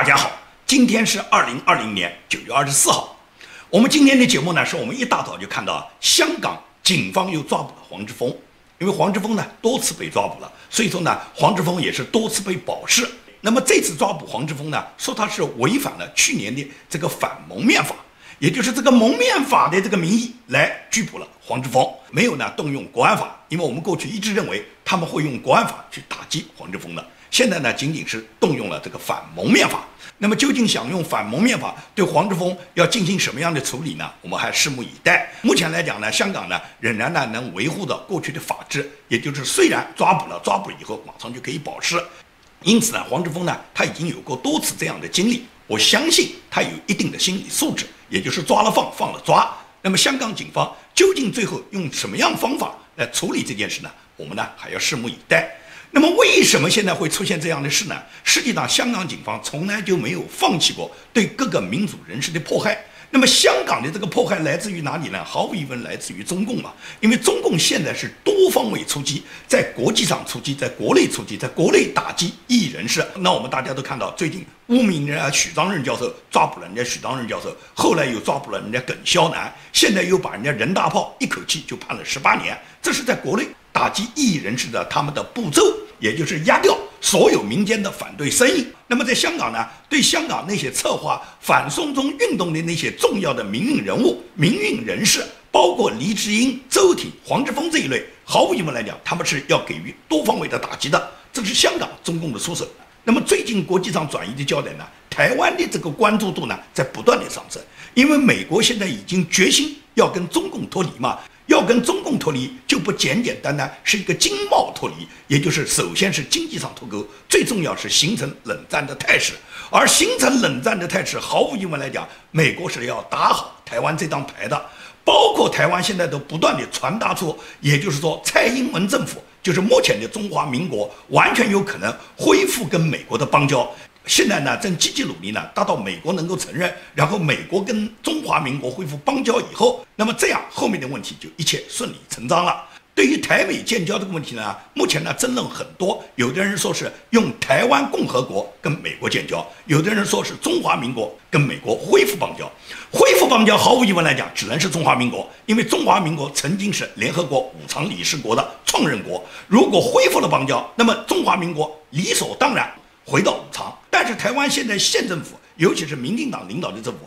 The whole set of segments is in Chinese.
大家好，今天是2020年9月24号。我们今天的节目呢，是我们一大早就看到香港警方又抓捕了黄之锋，因为黄之锋呢多次被抓捕了，所以说呢，黄之锋也是多次被保释。那么这次抓捕黄之锋呢，说他是违反了去年的这个反蒙面法，也就是这个蒙面法的这个名义来拘捕了黄之锋，没有呢动用国安法，因为我们过去一直认为他们会用国安法去打击黄之锋的。现在呢，仅仅是动用了这个反蒙面法。那么究竟想用反蒙面法对黄之锋要进行什么样的处理呢？我们还拭目以待。目前来讲呢，香港呢仍然呢能维护到过去的法治，也就是虽然抓捕了以后马上就可以保释。因此呢，黄之锋呢他已经有过多次这样的经历，我相信他有一定的心理素质，也就是抓了放，放了抓。那么香港警方究竟最后用什么样方法来处理这件事呢？我们呢还要拭目以待。那么为什么现在会出现这样的事呢？实际上，香港警方从来就没有放弃过对各个民主人士的迫害。那么香港的这个迫害来自于哪里呢？毫无疑问来自于中共嘛，因为中共现在是多方位出击，在国际上出击，在国内出击，在国内打击异议人士。那我们大家都看到，最近污名人许章任教授抓捕了人家许章任教授，后来又抓捕了人家耿肖南，现在又把人家任大炮一口气就判了18年，这是在国内打击异议人士的他们的步骤，也就是压掉所有民间的反对声音。那么在香港呢，对香港那些策划反送中运动的那些重要的民运人物、民运人士，包括黎智英、周挺、黄之锋这一类，毫无疑问来讲，他们是要给予多方位的打击的，这是香港中共的出手。那么最近国际上转移的焦点呢，台湾的这个关注度呢在不断的上升，因为美国现在已经决心要跟中共脱离嘛。要跟中共脱离，就不简简单单是一个经贸脱离，也就是首先是经济上脱钩，最重要是形成冷战的态势。而形成冷战的态势，毫无疑问来讲，美国是要打好台湾这张牌的。包括台湾现在都不断的传达出，也就是说，蔡英文政府就是目前的中华民国，完全有可能恢复跟美国的邦交。现在呢，正积极努力呢，达到美国能够承认，然后美国跟中华民国恢复邦交以后，那么这样后面的问题就一切顺理成章了。对于台美建交这个问题呢，目前呢争论很多，有的人说是用台湾共和国跟美国建交，有的人说是中华民国跟美国恢复邦交。恢复邦交毫无疑问来讲，只能是中华民国，因为中华民国曾经是联合国5常理事国的创任国。如果恢复了邦交，那么中华民国理所当然回到5常。但是台湾现在县政府，尤其是民进党领导的政府，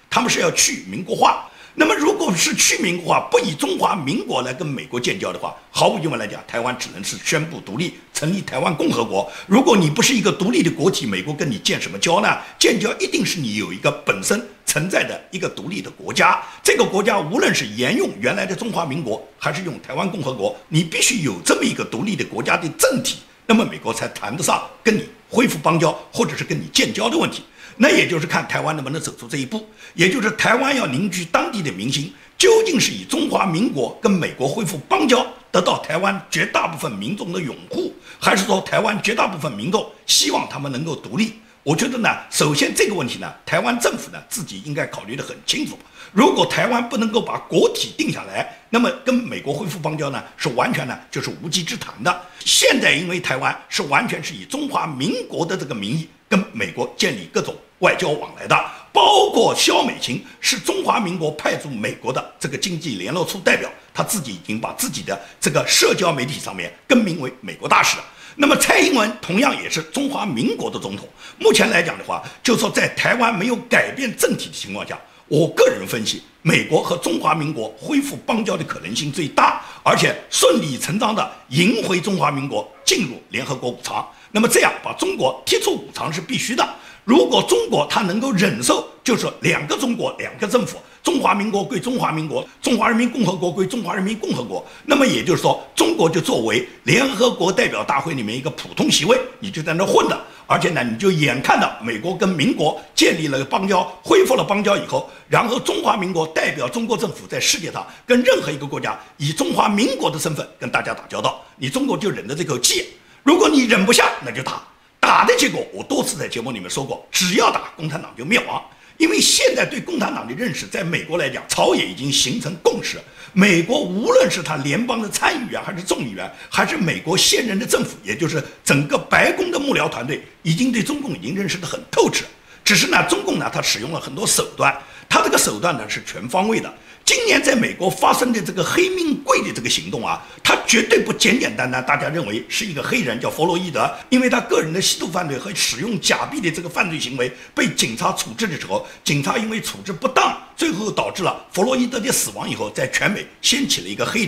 他们是要去民国化。那么如果是去民国化，不以中华民国来跟美国建交的话，毫无疑问来讲，台湾只能是宣布独立，成立台湾共和国。如果你不是一个独立的国体，美国跟你建什么交呢？建交一定是你有一个本身存在的一个独立的国家，这个国家无论是沿用原来的中华民国，还是用台湾共和国，你必须有这么一个独立的国家的政体，那么美国才谈得上跟你恢复邦交，或者是跟你建交的问题。那也就是看台湾能不能走出这一步，也就是台湾要凝聚当地的民心，究竟是以中华民国跟美国恢复邦交得到台湾绝大部分民众的拥护，还是说台湾绝大部分民众希望他们能够独立？我觉得呢，首先这个问题呢，台湾政府呢自己应该考虑得很清楚。如果台湾不能够把国体定下来，那么跟美国恢复邦交呢，是完全呢就是无稽之谈的。现在因为台湾是完全是以中华民国的这个名义跟美国建立各种外交往来的，包括萧美琴是中华民国派驻美国的这个经济联络处代表，他自己已经把自己的这个社交媒体上面更名为美国大使了。那么蔡英文同样也是中华民国的总统，目前来讲的话，就是说在台湾没有改变政体的情况下，我个人分析，美国和中华民国恢复邦交的可能性最大，而且顺理成章的赢回中华民国进入联合国5常。那么这样把中国踢出5常是必须的。如果中国它能够忍受，就是2个中国2个政府，中华民国归中华民国，中华人民共和国归中华人民共和国，那么也就是说，中国就作为联合国代表大会里面一个普通席位，你就在那混的。而且呢，你就眼看到美国跟民国建立了邦交，恢复了邦交以后，然后中华民国代表中国政府在世界上跟任何一个国家以中华民国的身份跟大家打交道，你中国就忍着这口气。如果你忍不下，那就打。打的结果，我多次在节目里面说过，只要打，共产党就灭亡。因为现在对共产党的认识，在美国来讲，朝野已经形成共识。美国无论是他联邦的参议员，还是众议员，还是美国现任的政府，也就是整个白宫的幕僚团队，已经对中共已经认识得很透彻。只是呢，中共呢，他使用了很多手段，他这个手段呢是全方位的。今年在美国发生的这个黑命贵的这个行动啊，它绝对不简简单单，大家认为是一个黑人叫弗洛伊德，因为他个人的吸毒犯罪和使用假币的这个犯罪行为被警察处置的时候，警察因为处置不当，最后导致了弗洛伊德的死亡以后，在全美掀起了一个黑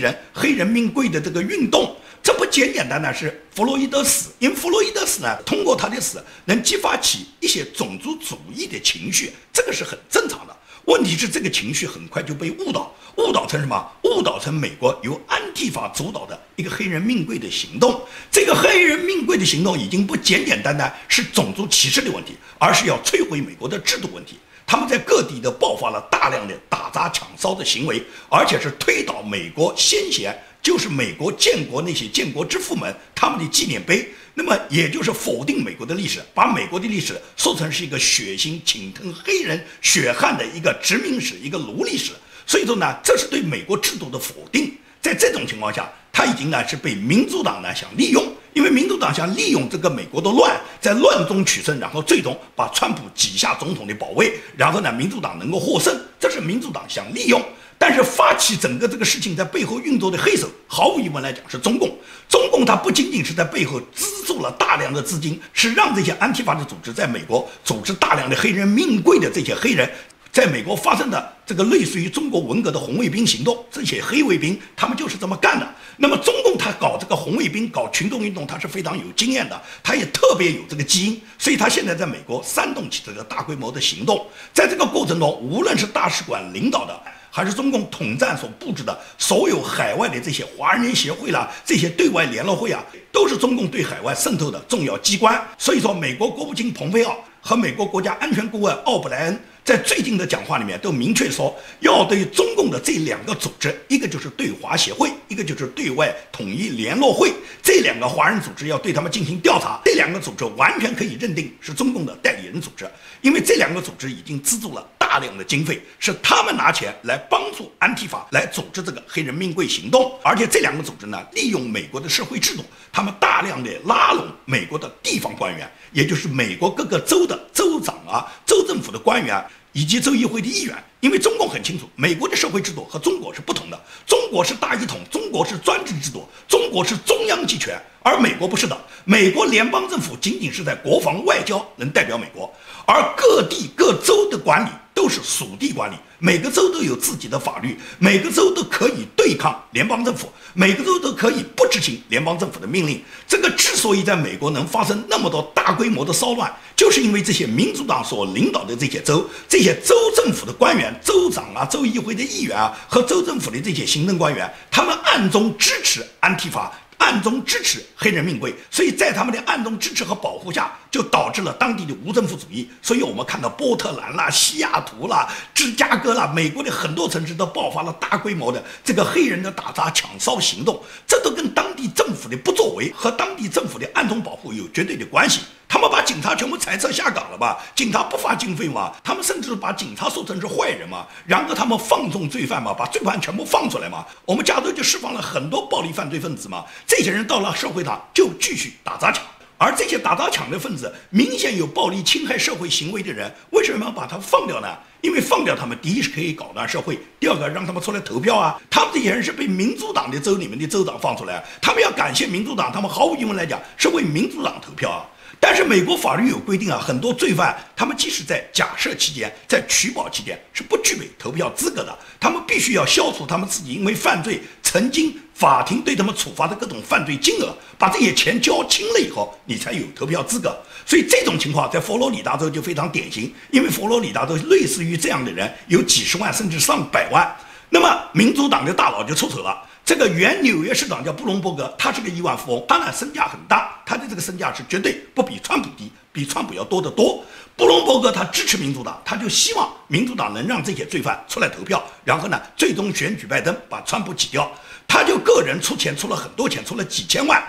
人命贵的这个运动。这不简简单单是弗洛伊德死，因为弗洛伊德死呢，通过他的死能激发起一些种族主义的情绪，这个是很正常的。问题是这个情绪很快就被误导成什么？误导成美国由安提法主导的一个黑人命贵的行动。这个黑人命贵的行动已经不简简单单是种族歧视的问题，而是要摧毁美国的制度问题。他们在各地都爆发了大量的打砸抢烧的行为，而且是推倒美国先贤，就是美国建国那些建国之父们他们的纪念碑。那么也就是否定美国的历史，把美国的历史说成是一个血腥倾吞黑人血汗的一个殖民史，一个奴隶史。所以说呢，这是对美国制度的否定。在这种情况下，他已经呢是被民主党呢想利用，因为民主党想利用这个美国的乱，在乱中取胜，然后最终把川普挤下总统的宝位，然后呢民主党能够获胜，这是民主党想利用。但是发起整个这个事情在背后运作的黑手，毫无疑问来讲是中共。中共它不仅仅是在背后资助了大量的资金，是让这些安提法的组织在美国组织大量的黑人命贵的这些黑人，在美国发生的这个类似于中国文革的红卫兵行动，这些黑卫兵他们就是这么干的。那么中共他搞这个红卫兵搞群众运动，他是非常有经验的，他也特别有这个基因，所以他现在在美国煽动起这个大规模的行动。在这个过程中，无论是大使馆领导的，还是中共统战所布置的所有海外的这些华人协会啦，这些对外联络会啊，都是中共对海外渗透的重要机关。所以说，美国国务卿蓬佩奥和美国国家安全顾问奥布莱恩在最近的讲话里面都明确说，要对中共的这两个组织，一个就是对华协会，一个就是对外统一联络会，这两个华人组织要对他们进行调查。这两个组织完全可以认定是中共的代理人组织，因为这两个组织已经资助了大量的经费，是他们拿钱来帮助安提法来组织这个黑人命贵行动。而且这两个组织呢，利用美国的社会制度，他们大量的拉拢美国的地方官员，也就是美国各个州的州长啊、州政府的官员以及州议会的议员。因为中共很清楚，美国的社会制度和中国是不同的，中国是大一统，中国是专制制度，中国是中央集权，而美国不是的。美国联邦政府仅仅是在国防外交能代表美国，而各地各州的管理都是属地管理，每个州都有自己的法律，每个州都可以对抗联邦政府，每个州都可以不执行联邦政府的命令。这个之所以在美国能发生那么多大规模的骚乱，就是因为这些民主党所领导的这些州，这些州政府的官员、州长啊、州议会的议员啊和州政府的这些行政官员，他们暗中支持安提法，暗中支持黑人命贵，所以在他们的暗中支持和保护下，就导致了当地的无政府主义。所以我们看到波特兰啦、西雅图啦、芝加哥啦，美国的很多城市都爆发了大规模的这个黑人的打砸抢烧行动，这都跟当地政府的不作为和当地政府的暗中保护有绝对的关系。他们把警察全部裁撤下岗了吧？警察不发经费嘛？他们甚至把警察说成是坏人嘛？然后他们放纵罪犯嘛？把罪犯全部放出来嘛？我们加州就释放了很多暴力犯罪分子嘛？这些人到了社会上就继续打砸抢，而这些打砸抢的分子，明显有暴力侵害社会行为的人，为什么要把他放掉呢？因为放掉他们，第一是可以搞乱社会，第二个让他们出来投票啊。他们这些人是被民主党的州里面的州长放出来，他们要感谢民主党，他们毫无疑问来讲是为民主党投票啊。但是美国法律有规定啊，很多罪犯他们即使在假释期间、在取保期间是不具备投票资格的，他们必须要消除他们自己因为犯罪曾经法庭对他们处罚的各种犯罪金额，把这些钱交清了以后，你才有投票资格。所以这种情况在佛罗里达州就非常典型，因为佛罗里达州类似于这样的人有几十万甚至上百万。那么民主党的大佬就出手了。这个原纽约市长叫布隆伯格，他是个亿万富翁，他呢身价很大，他的这个身价是绝对不比川普低，比川普要多得多。布隆伯格他支持民主党，他就希望民主党能让这些罪犯出来投票，然后呢最终选举拜登，把川普挤掉。他就个人出钱，出了很多钱，出了几千万，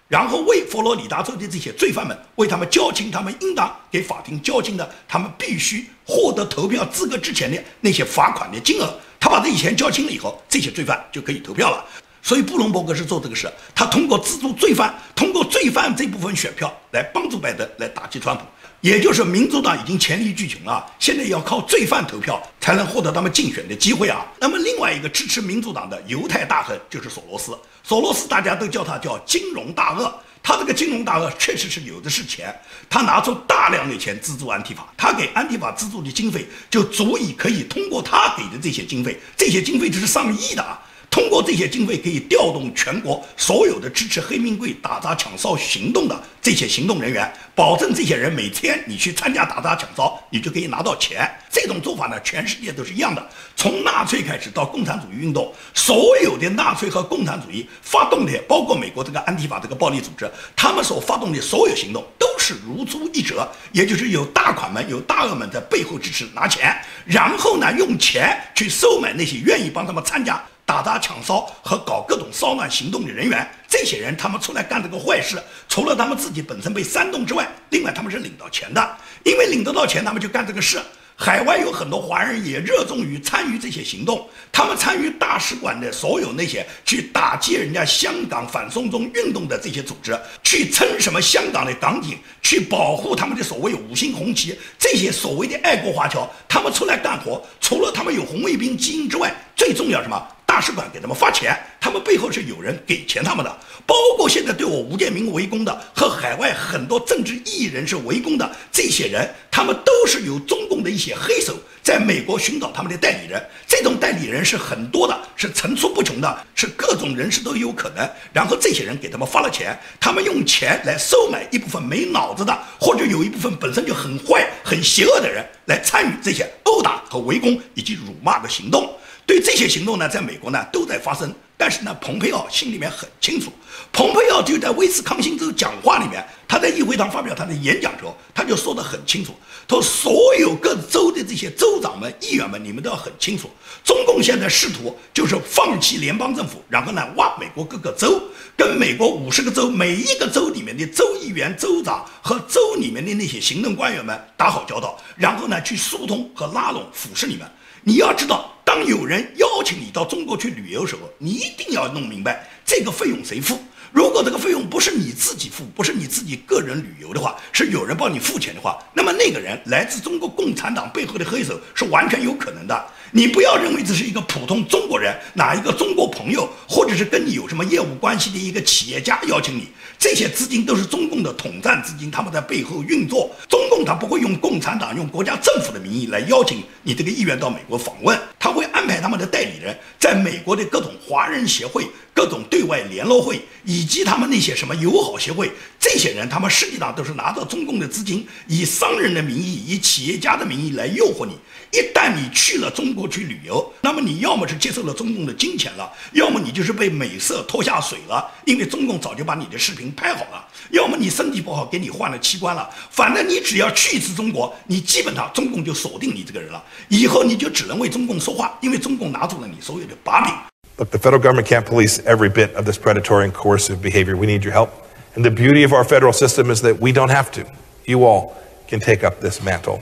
然后为佛罗里达州的这些罪犯们，为他们交清他们应当给法庭交清的，他们必须获得投票资格之前的那些罚款的金额。他把这些钱交清了以后，这些罪犯就可以投票了。所以布隆伯格是做这个事，他通过资助罪犯，通过罪犯这部分选票来帮助拜登来打击川普。也就是民主党已经黔驴技穷了，现在要靠罪犯投票才能获得他们竞选的机会啊。那么另外一个支持民主党的犹太大亨就是索罗斯，索罗斯大家都叫他叫金融大鳄。他这个金融大鳄确实是有的是钱，他拿出大量的钱资助安提法，他给安提法资助的经费就足以可以通过他给的这些经费，这些经费就是上亿的啊。通过这些经费可以调动全国所有的支持黑名贵打砸抢烧行动的这些行动人员，保证这些人每天你去参加打砸抢烧，你就可以拿到钱。这种做法呢，全世界都是一样的。从纳粹开始到共产主义运动，所有的纳粹和共产主义发动的，包括美国这个安提法这个暴力组织，他们所发动的所有行动都是如出一辙，也就是有大款们、有大鳄们在背后支持拿钱，然后呢用钱去收买那些愿意帮他们参加打砸抢烧和搞各种骚乱行动的人员。这些人他们出来干这个坏事，除了他们自己本身被煽动之外，另外他们是领到钱的，因为领得到钱他们就干这个事。海外有很多华人也热衷于参与这些行动，他们参与大使馆的所有那些去打击人家香港反送中运动的这些组织，去撑什么香港的港警，去保护他们的所谓五星红旗，这些所谓的爱国华侨，他们出来干活，除了他们有红卫兵基因之外，最重要什么？大使馆给他们发钱，他们背后是有人给钱他们的，包括现在对我吴建民围攻的和海外很多政治异议人士围攻的这些人，他们都是有中共的一些黑手在美国寻找他们的代理人，这种代理人是很多的，是层出不穷的，是各种人士都有可能。然后这些人给他们发了钱，他们用钱来收买一部分没脑子的，或者有一部分本身就很坏很邪恶的人来参与这些殴打和围攻以及辱骂的行动。对这些行动呢，在美国呢都在发生，但是呢，蓬佩奥心里面很清楚。蓬佩奥就在威斯康星州讲话里面，他在议会上发表他的演讲的时候，他就说得很清楚，他说所有各州的这些州长们、议员们，你们都要很清楚，中共现在试图就是放弃联邦政府，然后呢挖美国各个州，跟美国50个州每一个州里面的州议员、州长和州里面的那些行政官员们打好交道，然后呢去疏通和拉拢腐蚀你们。你要知道，当有人邀请你到中国去旅游的时候，你一定要弄明白这个费用谁付。如果这个费用不是你自己付，不是你自己个人旅游的话，是有人帮你付钱的话，那么那个人来自中国共产党背后的黑手是完全有可能的。你不要认为这是一个普通中国人，哪一个中国朋友，或者是跟你有什么业务关系的一个企业家邀请你，这些资金都是中共的统战资金，他们在背后运作。中共他不会用共产党、用国家政府的名义来邀请你这个议员到美国访问，他会安排他们的代理人在美国的各种华人协会、各种对外联络会，以及他们那些什么友好协会，这些人他们实际上都是拿着中共的资金，以商人的名义、以企业家的名义来诱惑你。一旦你去了中国去旅游，那么你要么是接受了中共的金钱了，要么你就是被美色拖下水了，因为中共早就把你的视频拍好了，要么你身体不好给你换了器官了，反正你只要去一次中国，你基本上中共就锁定你这个人了，以后你就只能为中共说话，因为中共拿住了你所有的把柄。Look, the federal government can't police every bit of this predatory and coercive behavior. We need your help. And the beauty of our federal system is that we don't have to. You all can take up this mantle.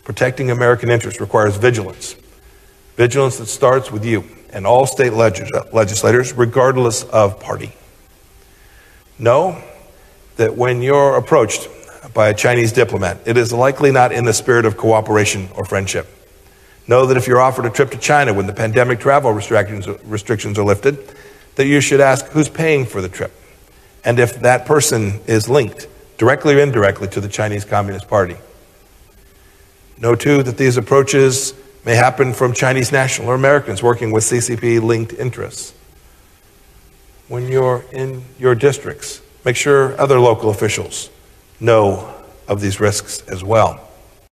Protecting American interests requires vigilance. Vigilance that starts with you and all state legislators, regardless of party. Know that when you're approached by a Chinese diplomat, it is likely not in the spirit of cooperation or friendship. Know that if you're offered a trip to China when the pandemic travel restrictions are lifted, that you should ask who's paying for the trip, and if that person is linked, directly or indirectly, to the Chinese Communist Party. Know, too, that these approaches may happen from Chinese national or Americans working with CCP-linked interests. When you're in your districts, make sure other local officials know of these risks as well.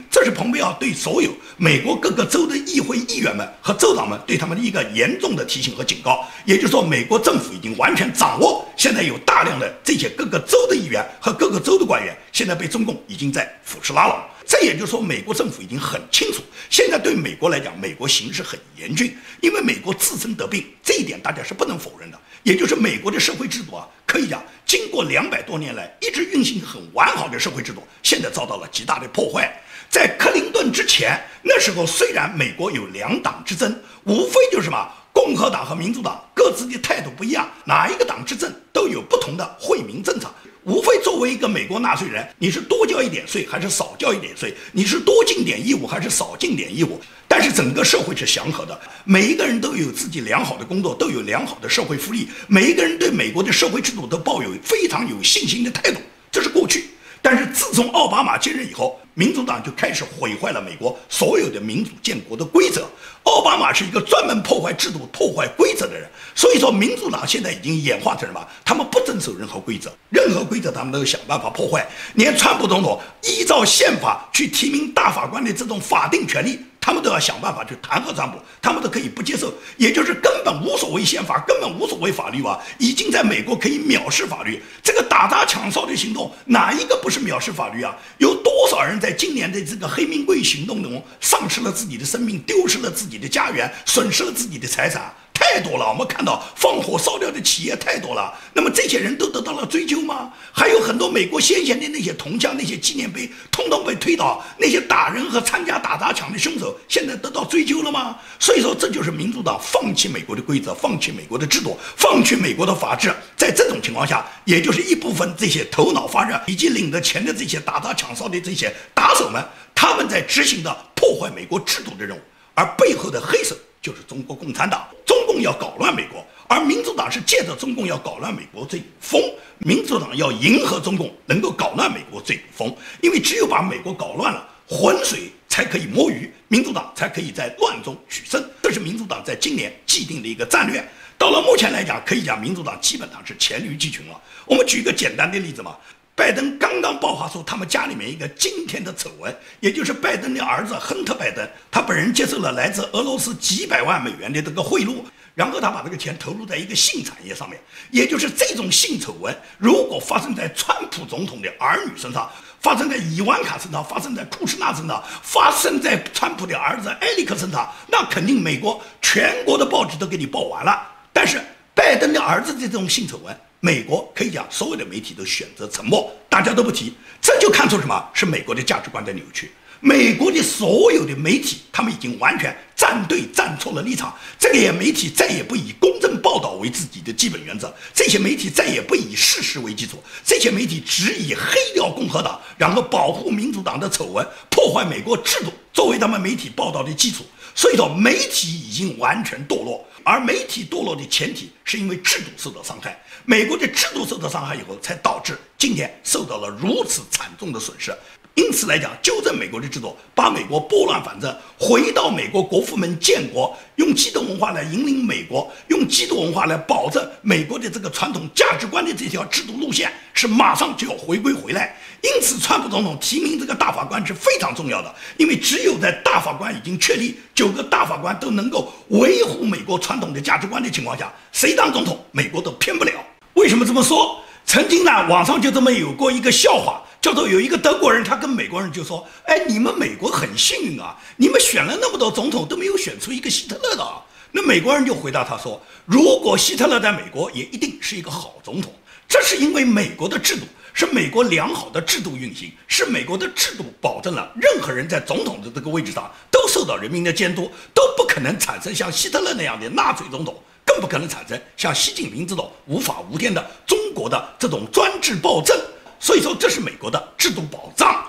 这是蓬佩奥对所有美国各个州的议会议员们和州长们对他们的一个严重的提醒和警告。也就是说，美国政府已经完全掌握，现在有大量的这些各个州的议员和各个州的官员，现在被中共已经在腐蚀拉拢。这也就是说，美国政府已经很清楚，现在对美国来讲，美国形势很严峻，因为美国自身得病，这一点大家是不能否认的。也就是美国的社会制度啊，可以讲，经过200多年来一直运行很完好的社会制度，现在遭到了极大的破坏。在克林顿之前，那时候虽然美国有2党之争，无非就是什么共和党和民主党各自的态度不一样，哪一个党执政都有不同的惠民政策。无非作为一个美国纳税人，你是多交一点税还是少交一点税，你是多尽点义务还是少尽点义务。但是整个社会是祥和的，每一个人都有自己良好的工作，都有良好的社会福利，每一个人对美国的社会制度都抱有非常有信心的态度，这是过去。但是自从奥巴马接任以后，民主党就开始毁坏了美国所有的民主建国的规则。奥巴马是一个专门破坏制度、破坏规则的人，所以说民主党现在已经演化成什么？他们不遵守任何规则，任何规则他们都想办法破坏。连川普总统依照宪法去提名大法官的这种法定权利，他们都要想办法去弹劾川普，他们都可以不接受，也就是根本无所谓宪法，根本无所谓法律吧，已经在美国可以藐视法律。这个打砸抢烧的行动，哪一个不是藐视法律啊？有多少人在今年的这个黑名贵行动中丧失了自己的生命，丢失了自己的家园，损失了自己的财产？太多了，我们看到放火烧掉的企业太多了。那么这些人都得到了追究吗？还有很多美国先贤的那些铜像、那些纪念碑，通通被推倒。那些打人和参加打砸抢的凶手，现在得到追究了吗？所以说，这就是民主党放弃美国的规则，放弃美国的制度，放弃美国的法治。在这种情况下，也就是一部分这些头脑发热以及领着钱的这些打砸抢烧的这些打手们，他们在执行的破坏美国制度的任务，而背后的黑手就是中国共产党。中共要搞乱美国，而民主党是借着中共要搞乱美国这股风，民主党要迎合中共，能够搞乱美国这股风，因为只有把美国搞乱了，浑水才可以摸鱼，民主党才可以在乱中取胜。这是民主党在今年既定的一个战略。到了目前来讲，可以讲民主党基本上是黔驴技穷了。我们举一个简单的例子嘛，拜登刚刚爆发出他们家里面一个惊天的丑闻，也就是拜登的儿子亨特·拜登，他本人接受了来自俄罗斯几百万美元的这个贿赂，然后他把这个钱投入在一个性产业上面。也就是这种性丑闻，如果发生在川普总统的儿女身上，发生在伊万卡身上，发生在库什纳身上，发生在川普的儿子埃里克身上，那肯定美国全国的报纸都给你报完了。但是拜登的儿子的这种性丑闻，美国可以讲所有的媒体都选择沉默，大家都不提，这就看出什么？是美国的价值观的扭曲。美国的所有的媒体，他们已经完全站对站错了立场。这个媒体再也不以公正报道为自己的基本原则，这些媒体再也不以事实为基础，这些媒体只以黑掉共和党，然后保护民主党的丑闻，破坏美国制度作为他们媒体报道的基础。所以说，媒体已经完全堕落，而媒体堕落的前提是因为制度受到伤害。美国的制度受到伤害以后，才导致今天受到了如此惨重的损失。因此来讲，纠正美国的制度，把美国拨乱反正，回到美国国父们建国，用基督文化来引领美国，用基督文化来保证美国的这个传统价值观的这条制度路线，是马上就要回归回来。因此，川普总统提名这个大法官是非常重要的，因为只有在大法官已经确立9个大法官都能够维护美国传统的价值观的情况下，谁当总统，美国都偏不了。为什么这么说？曾经呢，网上就这么有过一个笑话，叫做有一个德国人，他跟美国人就说：“哎，你们美国很幸运啊，你们选了那么多总统都没有选出一个希特勒的啊。”那美国人就回答他说：“如果希特勒在美国，也一定是一个好总统。这是因为美国的制度是美国良好的制度运行，是美国的制度保证了任何人在总统的这个位置上都受到人民的监督，都不可能产生像希特勒那样的纳粹总统。”更不可能产生像习近平这种无法无天的中国的这种专制暴政。所以说，这是美国的制度保障。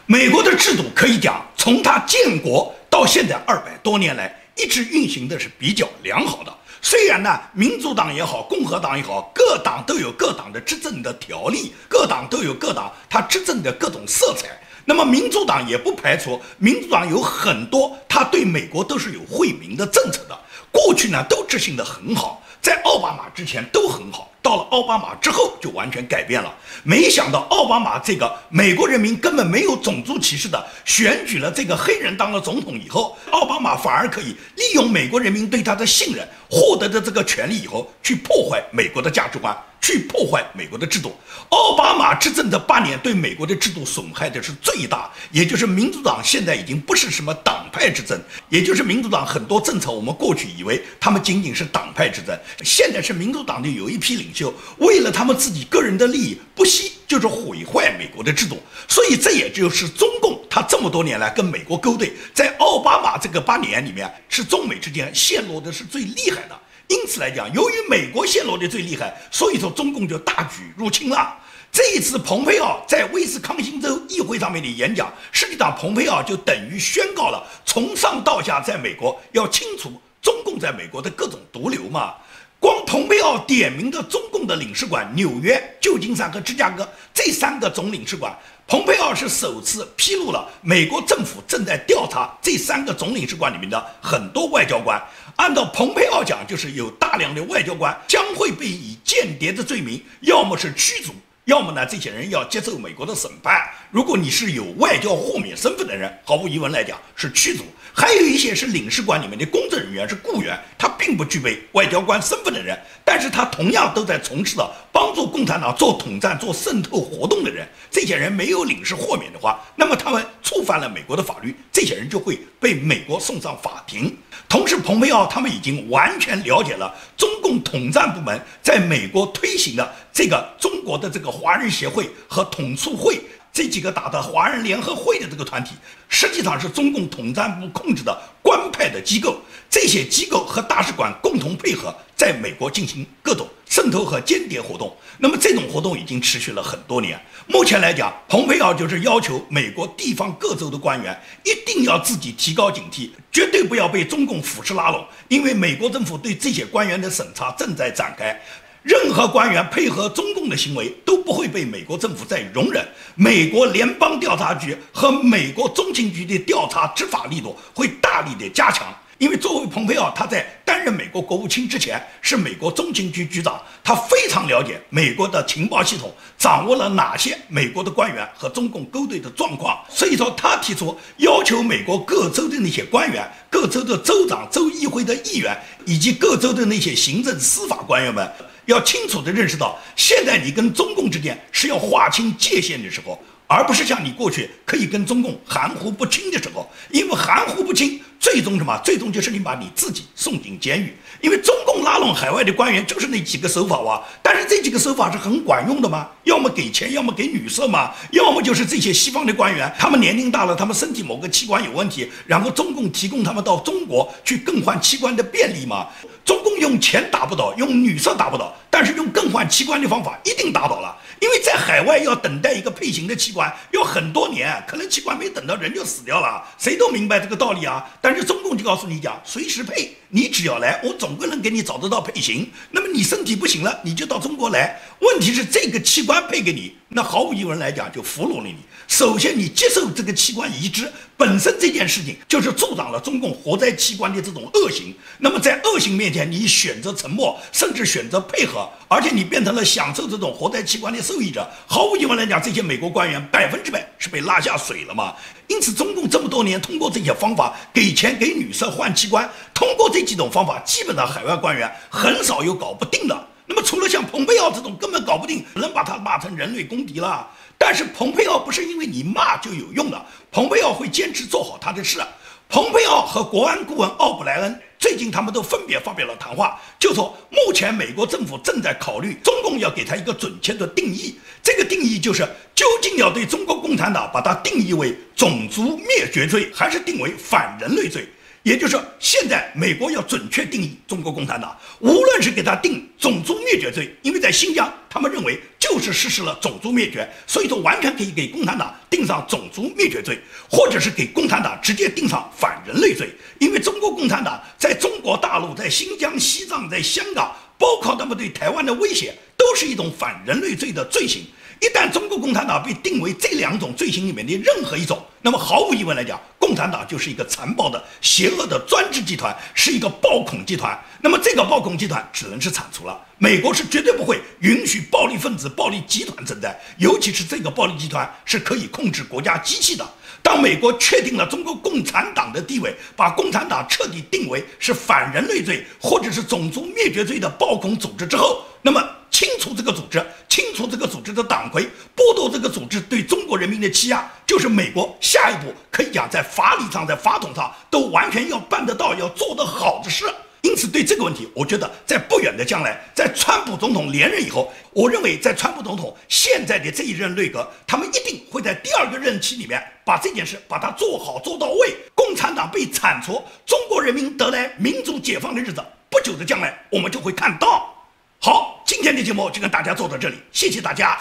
美国的制度可以讲，从它建国到现在200多年来，一直运行的是比较良好的。虽然呢，民主党也好，共和党也好，各党都有各党的执政的条例，各党都有各党它执政的各种色彩。那么民主党也不排除，民主党有很多它对美国都是有惠民的政策的。过去呢都执行得很好，在奥巴马之前都很好，到了奥巴马之后就完全改变了。没想到奥巴马这个美国人民根本没有种族歧视的选举了这个黑人当了总统以后，奥巴马反而可以利用美国人民对他的信任获得的这个权利以后，去破坏美国的价值观。去破坏美国的制度。奥巴马执政的8年对美国的制度损害的是最大，也就是民主党现在已经不是什么党派之争，也就是民主党很多政策我们过去以为他们仅仅是党派之争，现在是民主党的有一批领袖为了他们自己个人的利益不惜就是毁坏美国的制度。所以这也就是中共他这么多年来跟美国勾兑，在奥巴马这个8年里面是中美之间陷落的是最厉害的。因此来讲，由于美国陷落的最厉害，所以说中共就大举入侵了。这一次蓬佩奥在威斯康星州议会上面的演讲，实际上蓬佩奥就等于宣告了从上到下在美国要清除中共在美国的各种毒瘤嘛。光蓬佩奥点名的中共的领事馆，纽约、旧金山和芝加哥这3个总领事馆，蓬佩奥是首次披露了美国政府正在调查这3个总领事馆里面的很多外交官。按照蓬佩奥讲，就是有大量的外交官将会被以间谍的罪名，要么是驱逐，要么呢这些人要接受美国的审判。如果你是有外交豁免身份的人，毫无疑问来讲是驱逐。还有一些是领事馆里面的公证人员，是雇员，他并不具备外交官身份的人，但是他同样都在从事的帮助共产党做统战、做渗透活动的人。这些人没有领事豁免的话，那么他们触犯了美国的法律，这些人就会被美国送上法庭。同时，蓬佩奥他们已经完全了解了中共统战部门在美国推行的这个中国的这个华人协会和统促会这几个打的华人联合会的这个团体，实际上是中共统战部控制的官派的机构。这些机构和大使馆共同配合，在美国进行各种渗透和间谍活动。那么这种活动已经持续了很多年。目前来讲，蓬佩奥就是要求美国地方各州的官员一定要自己提高警惕，绝对不要被中共腐蚀拉拢，因为美国政府对这些官员的审查正在展开。任何官员配合中共的行为都不会被美国政府再容忍，美国联邦调查局和美国中情局的调查执法力度会大力的加强。因为作为蓬佩奥，他在担任美国国务卿之前是美国中情局局长，他非常了解美国的情报系统，掌握了哪些美国的官员和中共勾兑的状况。所以说，他提出要求美国各州的那些官员、各州的州长、州议会的议员以及各州的那些行政司法官员们，要清楚地认识到，现在你跟中共之间是要划清界限的时候，而不是像你过去可以跟中共含糊不清的时候。因为含糊不清，最终什么？最终就是你把你自己送进监狱。因为中共拉拢海外的官员就是那几个手法啊，但是这几个手法是很管用的吗？要么给钱，要么给女色嘛，要么就是这些西方的官员，他们年龄大了，他们身体某个器官有问题，然后中共提供他们到中国去更换器官的便利嘛。中共用钱打不倒，用女色打不倒，但是用更换器官的方法一定打倒了。因为在海外要等待一个配型的器官要很多年，可能器官没等到人就死掉了，谁都明白这个道理啊。但是中共就告诉你讲，随时配，你只要来，我总归能给你找得到配型。那么你身体不行了，你就到中国来。问题是这个器官配给你，那毫无疑问来讲就俘虏了你。首先你接受这个器官移植本身这件事情就是助长了中共活摘器官的这种恶行。那么在恶行面前，你选择沉默，甚至选择配合，而且你变成了享受这种活摘器官的受益者，毫无疑问来讲，这些美国官员100%是被拉下水了嘛。因此中共这么多年通过这些方法给钱给女色换器官，通过这几种方法，基本上海外官员很少有搞不定的。那么除了像蓬佩奥这种根本搞不定，能把他骂成人类公敌了。但是蓬佩奥不是因为你骂就有用的，蓬佩奥会坚持做好他的事。蓬佩奥和国安顾问奥布莱恩最近他们都分别发表了谈话，就说目前美国政府正在考虑中共要给他一个准确的定义，这个定义就是究竟要对中国共产党把它定义为种族灭绝罪，还是定为反人类罪。也就是说，现在美国要准确定义中国共产党，无论是给他定种族灭绝罪，因为在新疆他们认为就是实施了种族灭绝，所以说完全可以给共产党定上种族灭绝罪，或者是给共产党直接定上反人类罪，因为中国共产党在中国大陆、在新疆、西藏、在香港，包括他们对台湾的威胁，都是一种反人类罪的罪行。一旦中国共产党被定为这2种罪行里面的任何一种，那么毫无疑问来讲，共共产党就是一个残暴的、邪恶的专制集团，是一个暴恐集团。那么这个暴恐集团只能是铲除了。美国是绝对不会允许暴力分子、暴力集团存在，尤其是这个暴力集团是可以控制国家机器的。当美国确定了中国共产党的地位，把共产党彻底定为是反人类罪或者是种族灭绝罪的暴恐组织之后，那么清除这个组织，清除这个组织的党魁，剥夺这个组织对中国人民的欺压，就是美国下一步可以讲在法理上、在法统上都完全要办得到、要做得好的事。因此，对这个问题，我觉得在不远的将来，在川普总统连任以后，我认为在川普总统现在的这一任内阁，他们一定会在第2个任期里面把这件事把它做好做到位。共产党被铲除，中国人民得来民主解放的日子，不久的将来我们就会看到。好，今天的节目就跟大家做到这里，谢谢大家。